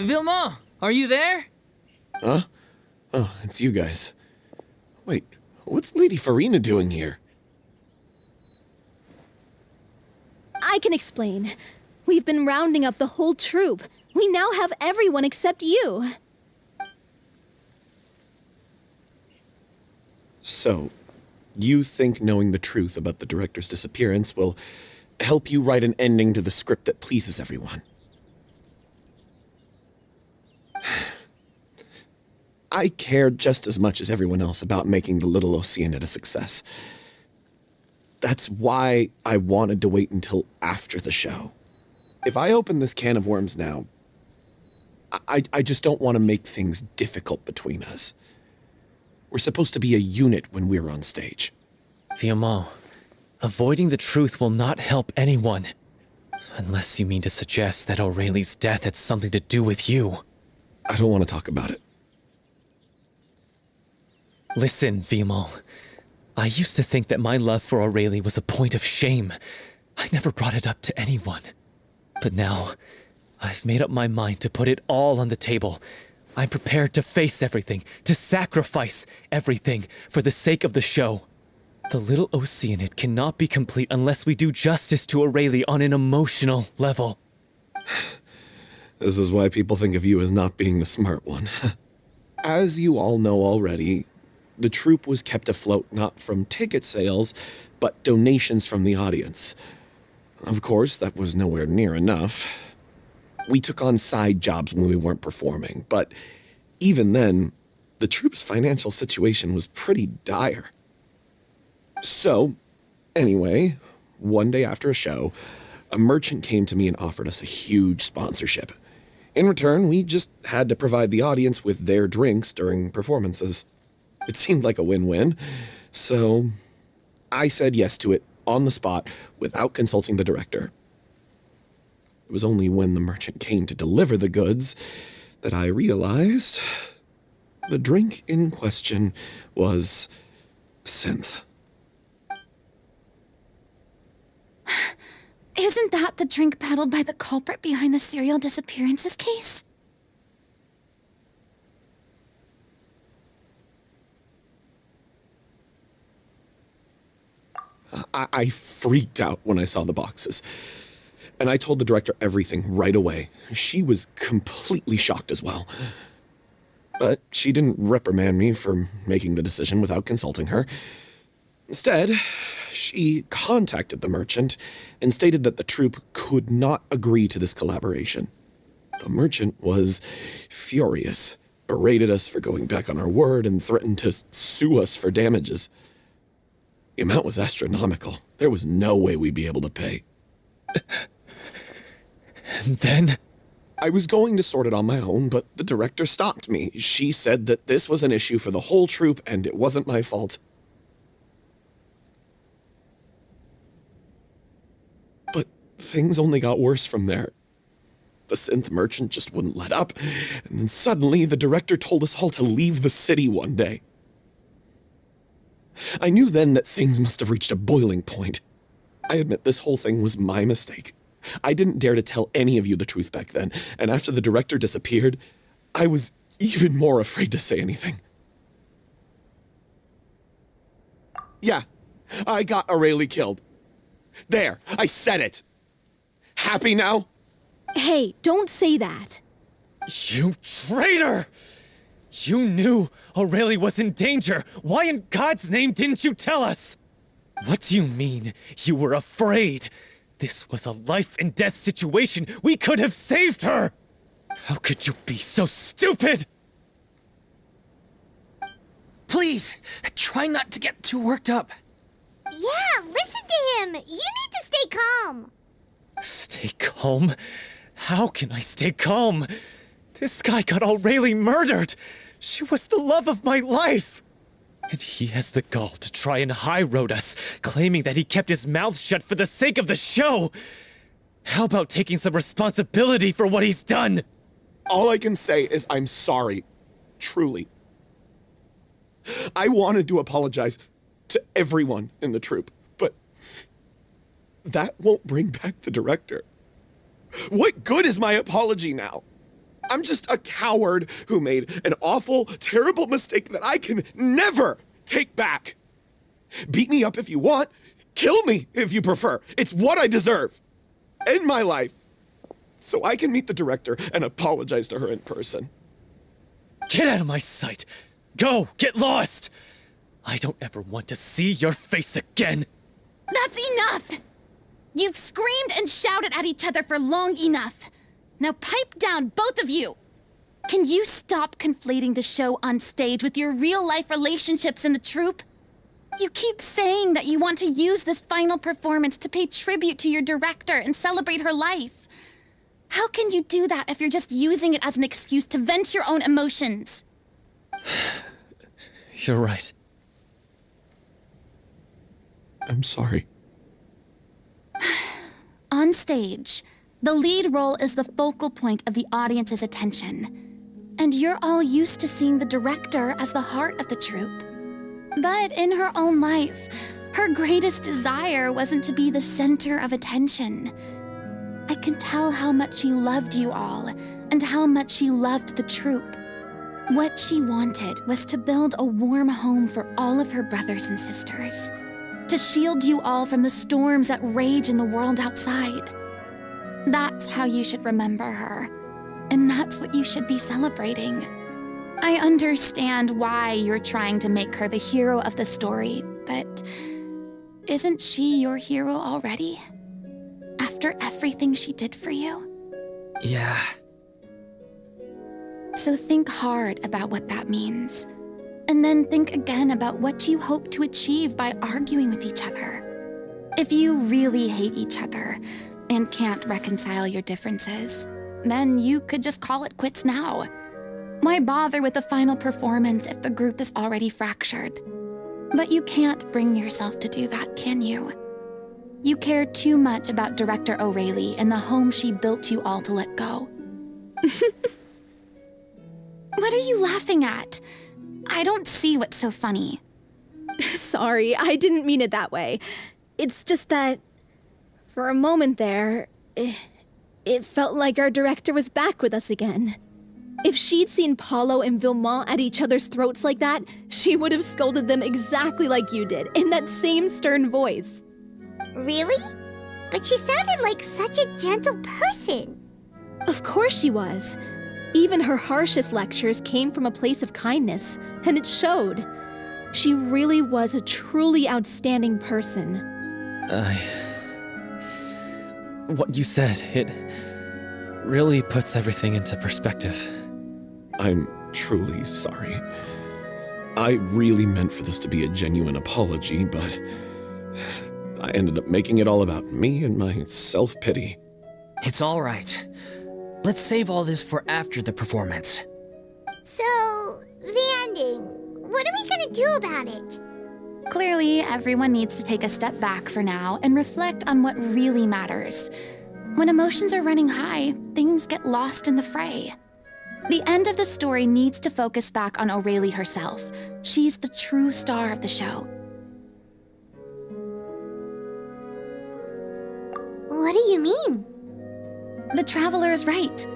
Vilmant, are you there? Huh? Oh, it's you guys. Wait, what's Lady Furina doing here? I can explain. We've been rounding up the whole troop. We now have everyone except you. So, you think knowing the truth about the director's disappearance will help you write an ending to the script that pleases everyone? I care just as much as everyone else about making the Little Oceanid a success. That's why I wanted to wait until after the show. If I open this can of worms now, I just don't want to make things difficult between us. We're supposed to be a unit when we're on stage. Vilmant, avoiding the truth will not help anyone. Unless you mean to suggest that Aurelie's death had something to do with you. I don't want to talk about it. Listen, Vilmant. I used to think that my love for Aurelie was a point of shame. I never brought it up to anyone. But now, I've made up my mind to put it all on the table. I'm prepared to face everything, to sacrifice everything for the sake of the show. The Little Oceanid cannot be complete unless we do justice to Aurelie on an emotional level. This is why people think of you as not being the smart one. As you all know already, the troupe was kept afloat not from ticket sales, but donations from the audience. Of course, that was nowhere near enough. We took on side jobs when we weren't performing, but even then, the troupe's financial situation was pretty dire. So, anyway, one day after a show, a merchant came to me and offered us a huge sponsorship. In return, we just had to provide the audience with their drinks during performances. It seemed like a win-win, so I said yes to it on the spot without consulting the director. It was only when the merchant came to deliver the goods that I realized the drink in question was synth. Isn't that the drink peddled by the culprit behind the serial disappearances case? I freaked out when I saw the boxes. And I told the director everything right away. She was completely shocked as well. But she didn't reprimand me for making the decision without consulting her. Instead, she contacted the merchant and stated that the troupe could not agree to this collaboration. The merchant was furious, berated us for going back on our word, and threatened to sue us for damages. The amount was astronomical. There was no way we'd be able to pay. And then? I was going to sort it on my own, but the director stopped me. She said that this was an issue for the whole troupe and it wasn't my fault. But things only got worse from there. The synth merchant just wouldn't let up, and then suddenly the director told us all to leave the city one day. I knew then that things must have reached a boiling point. I admit this whole thing was my mistake. I didn't dare to tell any of you the truth back then, and after the director disappeared, I was even more afraid to say anything. Yeah, I got Aurelie killed. There, I said it. Happy now? Hey, don't say that. You traitor! You knew Aurelie was in danger. Why in God's name didn't you tell us? What do you mean, you were afraid? This was a life and death situation. We could have saved her! How could you be so stupid? Please, try not to get too worked up. Yeah, listen to him. You need to stay calm. Stay calm? How can I stay calm? This guy got Aurelie murdered! She was the love of my life! And he has the gall to try and high-road us, claiming that he kept his mouth shut for the sake of the show! How about taking some responsibility for what he's done? All I can say is I'm sorry. Truly. I wanted to apologize to everyone in the troupe, but that won't bring back the director. What good is my apology now? I'm just a coward who made an awful, terrible mistake that I can never take back. Beat me up if you want. Kill me if you prefer. It's what I deserve. End my life. So I can meet the director and apologize to her in person. Get out of my sight! Go! Get lost! I don't ever want to see your face again! That's enough! You've screamed and shouted at each other for long enough. Now pipe down, both of you! Can you stop conflating the show on stage with your real-life relationships in the troupe? You keep saying that you want to use this final performance to pay tribute to your director and celebrate her life. How can you do that if you're just using it as an excuse to vent your own emotions? You're right. I'm sorry. On stage, the lead role is the focal point of the audience's attention. And you're all used to seeing the director as the heart of the troupe. But in her own life, her greatest desire wasn't to be the center of attention. I can tell how much she loved you all, and how much she loved the troupe. What she wanted was to build a warm home for all of her brothers and sisters, to shield you all from the storms that rage in the world outside. That's how you should remember her, and that's what you should be celebrating. I understand why you're trying to make her the hero of the story, but isn't she your hero already? After everything she did for you? Yeah. So think hard about what that means. And then think again about what you hope to achieve by arguing with each other. If you really hate each other and can't reconcile your differences, then you could just call it quits now. Why bother with the final performance if the group is already fractured? But you can't bring yourself to do that, can you? You care too much about Director Aurilie and the home she built you all to let go. What are you laughing at? I don't see what's so funny. Sorry, I didn't mean it that way. It's just that, for a moment there, it felt like our director was back with us again. If she'd seen Paulo and Vilmant at each other's throats like that, she would have scolded them exactly like you did, in that same stern voice. Really? But she sounded like such a gentle person. Of course she was. Even her harshest lectures came from a place of kindness, and it showed. She really was a truly outstanding person. What you said, it really puts everything into perspective. I'm truly sorry. I really meant for this to be a genuine apology, but I ended up making it all about me and my self-pity. It's all right. Let's save all this for after the performance. So, the ending. What are we gonna do about it? Clearly, everyone needs to take a step back for now and reflect on what really matters. When emotions are running high, things get lost in the fray. The end of the story needs to focus back on Aurilie herself. She's the true star of the show. What do you mean? The Traveler is right.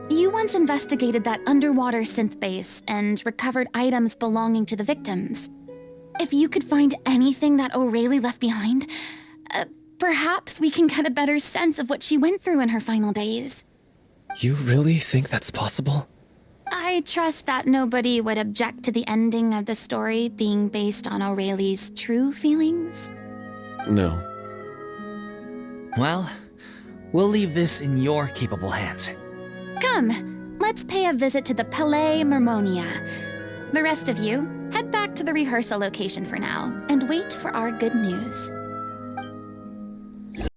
You once investigated that underwater synth base and recovered items belonging to the victims. If you could find anything that Aurilie left behind, perhaps we can get a better sense of what she went through in her final days. You really think that's possible? I trust that nobody would object to the ending of the story being based on Aurilie's true feelings. No. Well, we'll leave this in your capable hands. Come, let's pay a visit to the Palais Mermonia. The rest of you, head back to the rehearsal location for now and wait for our good news.